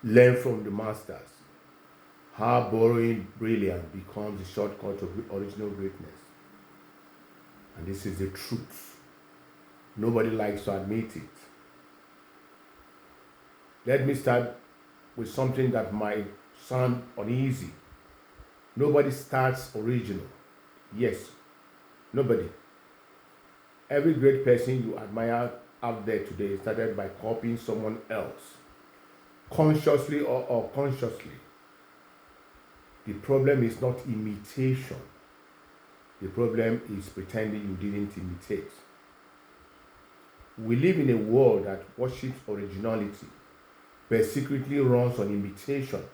Learn from the masters. How borrowing brilliance becomes the shortcut to original greatness. And this is the truth. Nobody likes to admit it. Let me start with something that might sound uneasy. Nobody starts original. Yes, nobody. Every great person you admire out there today started by copying someone else, consciously or unconsciously. The problem is not imitation. The problem is pretending you didn't imitate. We live in a world that worships originality, but secretly runs on imitation.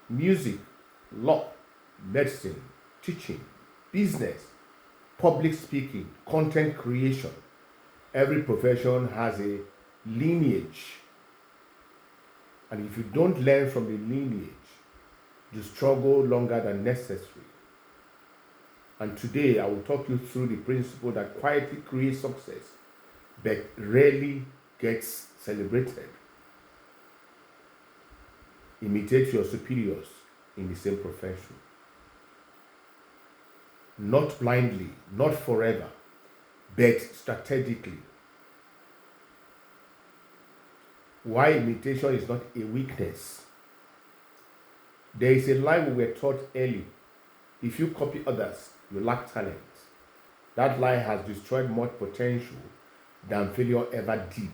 Music, law, medicine, teaching, business, public speaking, content creation. Every profession has a lineage. And if you don't learn from the lineage, you struggle longer than necessary. And today I will talk you through the principle that quietly creates success, but rarely gets celebrated. Imitate your superiors in the same profession. Not blindly, not forever, but strategically. Why imitation is not a weakness. There is a lie we were taught early. If you copy others, you lack talent. That lie has destroyed more potential than failure ever did.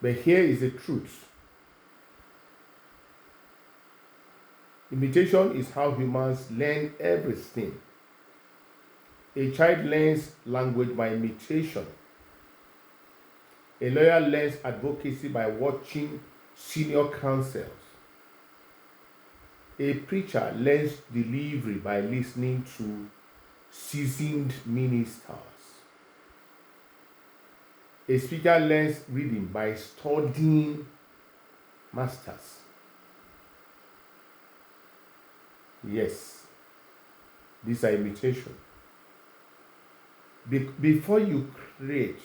But here is the truth. Imitation is how humans learn everything. A child learns language by imitation. A lawyer learns advocacy by watching senior counsels. A preacher learns delivery by listening to seasoned ministers. A speaker learns reading by studying masters. Yes, these are imitation. Before you create,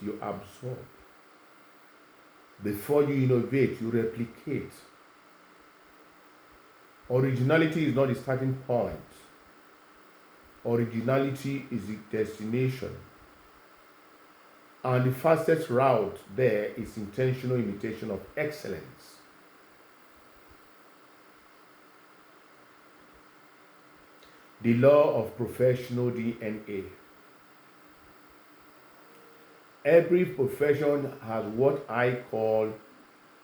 you absorb. Before you innovate, you replicate. Originality is not the starting point. Originality is the destination. And the fastest route there is intentional imitation of excellence. The law of professional DNA. Every profession has what I call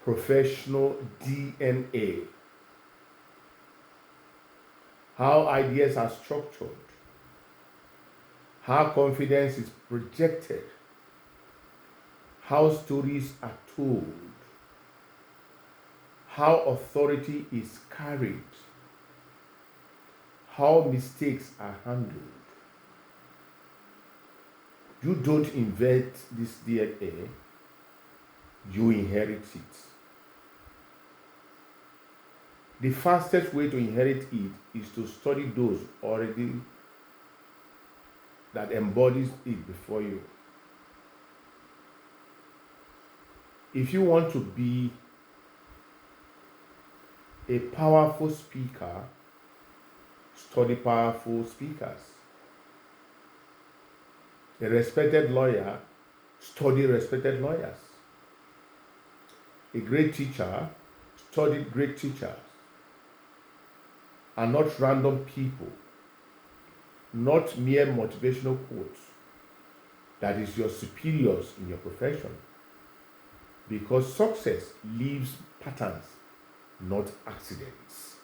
professional DNA. How ideas are structured, how confidence is projected, how stories are told, how authority is carried, how mistakes are handled. You don't invent this DNA, you inherit it. The fastest way to inherit it is to study those already that embodies it before you. If you want to be a powerful speaker, study powerful speakers. A respected lawyer, study respected lawyers. A great teacher, study great teachers. And not random people, not mere motivational quotes. That is your superiors in your profession. Because success leaves patterns, not accidents.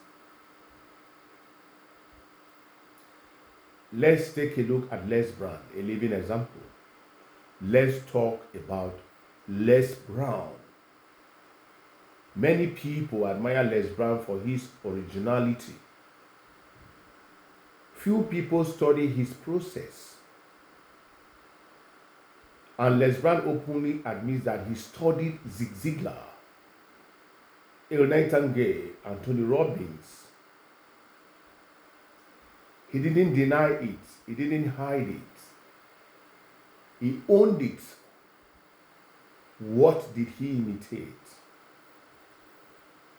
Let's take a look at Les Brown, a living example. Let's talk about Les Brown. Many people admire Les Brown for his originality. Few people study his process. And Les Brown openly admits that he studied Zig Ziglar, Earl Nightingale, and Tony Robbins. He didn't deny it. He didn't hide it. He owned it. What did he imitate?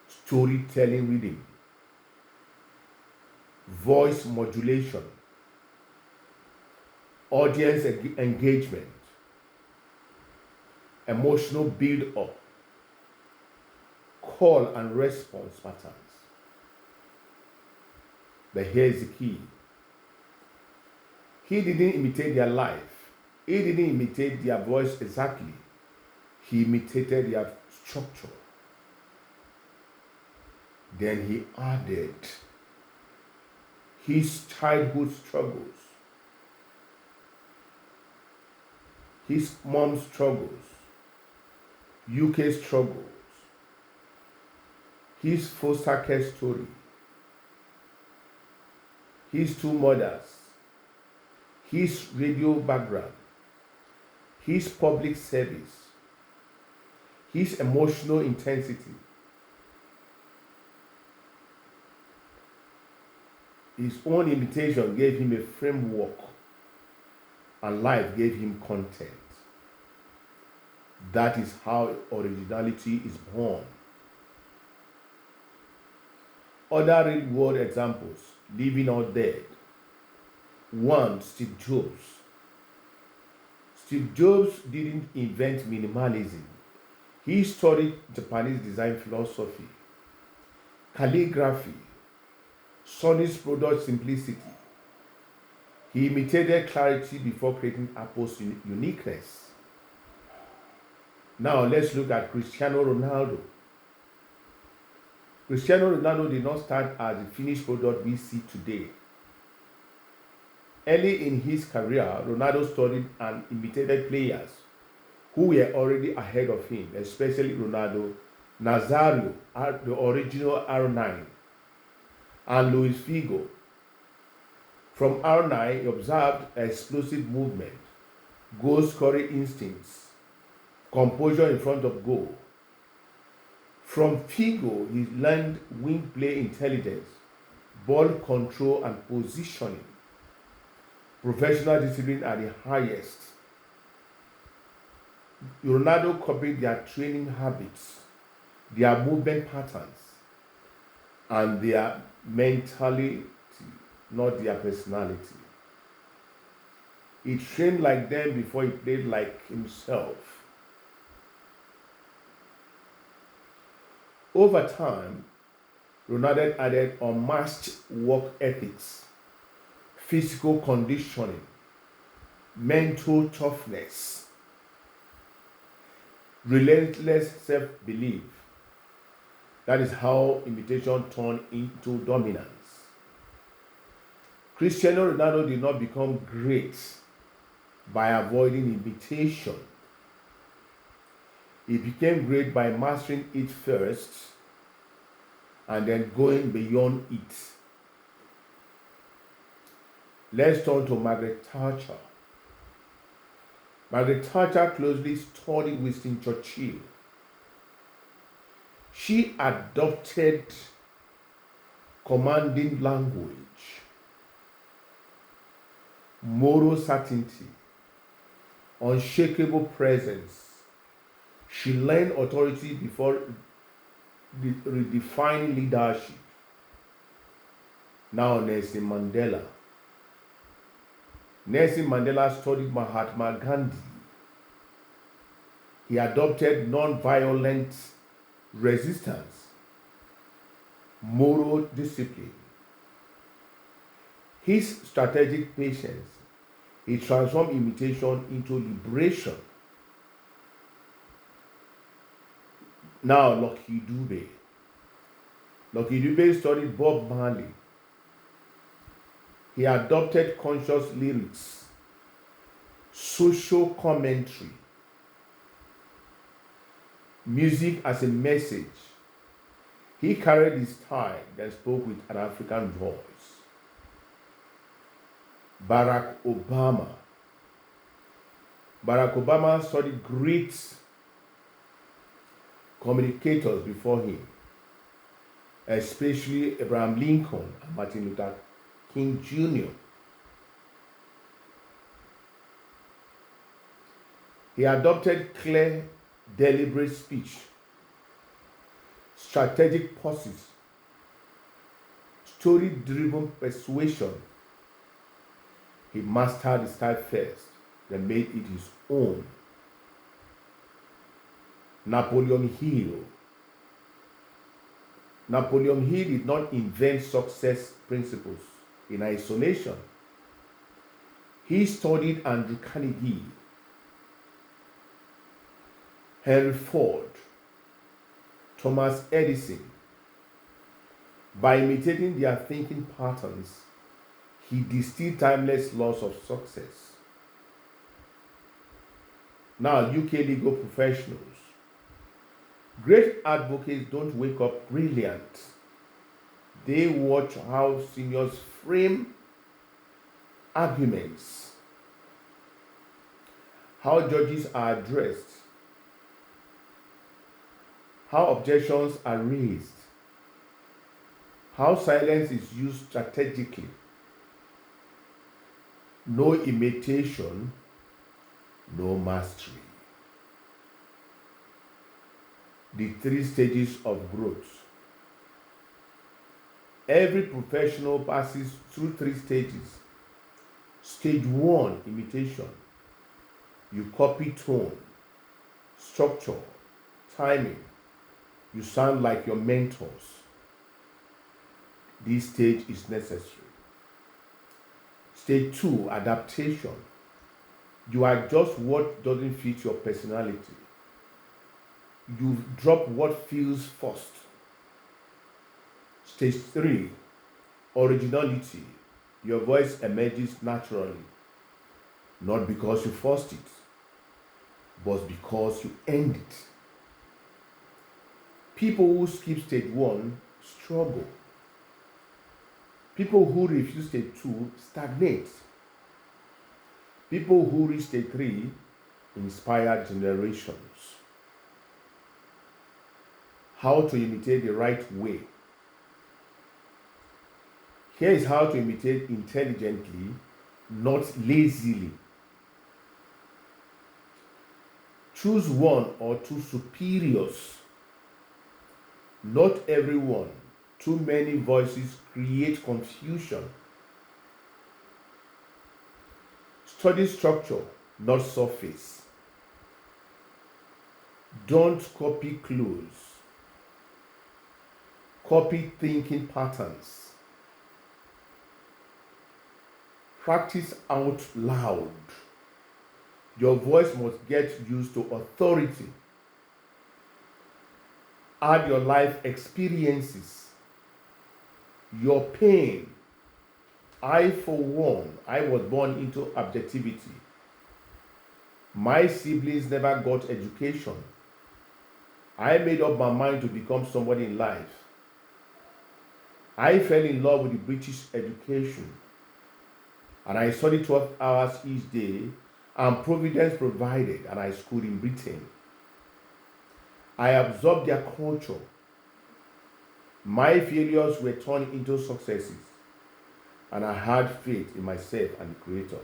Storytelling rhythm, voice modulation, audience engagement, emotional build-up, call and response patterns. But here's the key. He didn't imitate their life. He didn't imitate their voice exactly. He imitated their structure. Then he added his childhood struggles, his mom's struggles, UK struggles, his foster care story, his two mothers, his radio background, his public service, his emotional intensity. His own imitation gave him a framework, and life gave him content. That is how originality is born. Other real world examples, living or dead. One, Steve Jobs. Steve Jobs didn't invent minimalism. He studied Japanese design philosophy, calligraphy, Sony's product simplicity. He imitated clarity before creating Apple's uniqueness. Now let's look at Cristiano Ronaldo. Cristiano Ronaldo did not start as the finished product we see today. Early in his career, Ronaldo studied and imitated players who were already ahead of him, especially Ronaldo, Nazario, the original R9, and Luis Figo. From R9, he observed explosive movement, goal-scoring instincts, composure in front of goal. From Figo, he learned wing play intelligence, ball control and positioning, professional discipline at the highest. Ronaldo copied their training habits, their movement patterns, and their mentality, not their personality. He trained like them before he played like himself. Over time, Ronaldo added unmatched work ethics, physical conditioning, mental toughness, relentless self-belief. That is how imitation turned into dominance. Cristiano Ronaldo did not become great by avoiding imitation. He became great by mastering it first and then going beyond it. Let's turn to Margaret Thatcher. Margaret Thatcher closely studied Winston Churchill. She adopted commanding language, moral certainty, unshakable presence. She learned authority before redefining leadership. Now Nelson Mandela. Nelson Mandela studied Mahatma Gandhi. He adopted non-violent resistance, moral discipline. His strategic patience, he transformed imitation into liberation. Now, Lucky Dube. Lucky Dube studied Bob Marley. He adopted conscious lyrics, social commentary, music as a message. He carried his style and spoke with an African voice. Barack Obama. Barack Obama studied great communicators before him, especially Abraham Lincoln and Martin Luther King Jr. He adopted clear deliberate speech, strategic pauses, story-driven persuasion. He mastered the style first, then made it his own. Napoleon Hill. Napoleon Hill did not invent success principles in isolation. He studied Andrew Carnegie, Henry Ford, Thomas Edison. By imitating their thinking patterns, he distilled timeless laws of success. Now, UK legal professionals. Great advocates don't wake up brilliant. They watch how seniors frame arguments, how judges are addressed, how objections are raised, how silence is used strategically. No imitation, no mastery. The 3 stages of growth. Every professional passes through 3 stages. Stage 1, imitation. You copy tone, structure, timing. You sound like your mentors. This stage is necessary. Stage 2, adaptation. You adjust what doesn't fit your personality. You drop what feels forced. Stage 3, originality. Your voice emerges naturally, not because you forced it, but because you earned it. People who skip stage 1 struggle. People who refuse stage 2 stagnate. People who reach stage 3 inspire generations. How to imitate the right way. Here is how to imitate intelligently, not lazily. Choose 1 or 2 superiors. Not everyone. Too many voices create confusion. Study structure, not surface. Don't copy clues. Copy thinking patterns. Practice out loud. Your voice must get used to authority. Add your life experiences, your pain. I, for one, I was born into objectivity. My siblings never got education. I made up my mind to become somebody in life. I fell in love with the British education, and I studied 12 hours each day, and Providence provided, and I schooled in Britain. I absorbed their culture. My failures were turned into successes, and I had faith in myself and the Creator.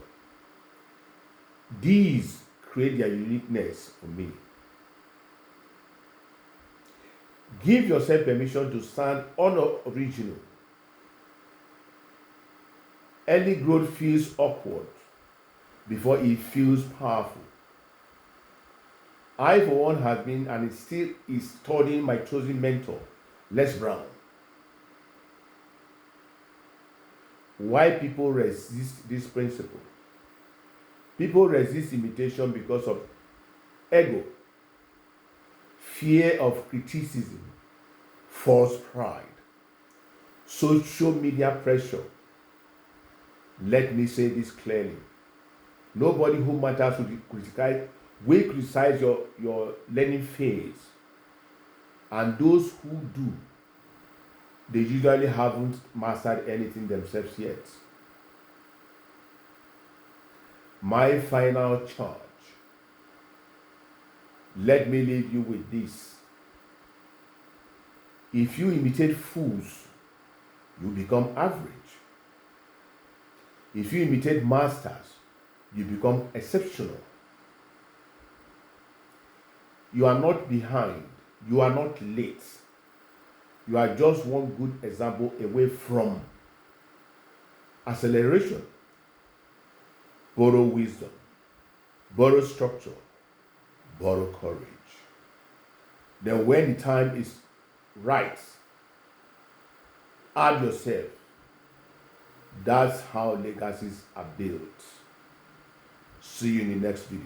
These create their uniqueness for me. Give yourself permission to sound unoriginal. Early growth feels awkward before it feels powerful. I, for one, have been and it still is studying my chosen mentor, Les Brown. Why people resist this principle? People resist imitation because of ego, fear of criticism, false pride, social media pressure. Let me say this clearly. Nobody who matters will criticize your learning phase. And those who do, they usually haven't mastered anything themselves yet. My final charge. Let me leave you with this. If you imitate fools, you become average. If you imitate masters, you become exceptional. You are not behind. You are not late. You are just one good example away from acceleration. Borrow wisdom, borrow structure, borrow courage. Then, when the time is right, add yourself. That's how legacies are built. See you in the next video.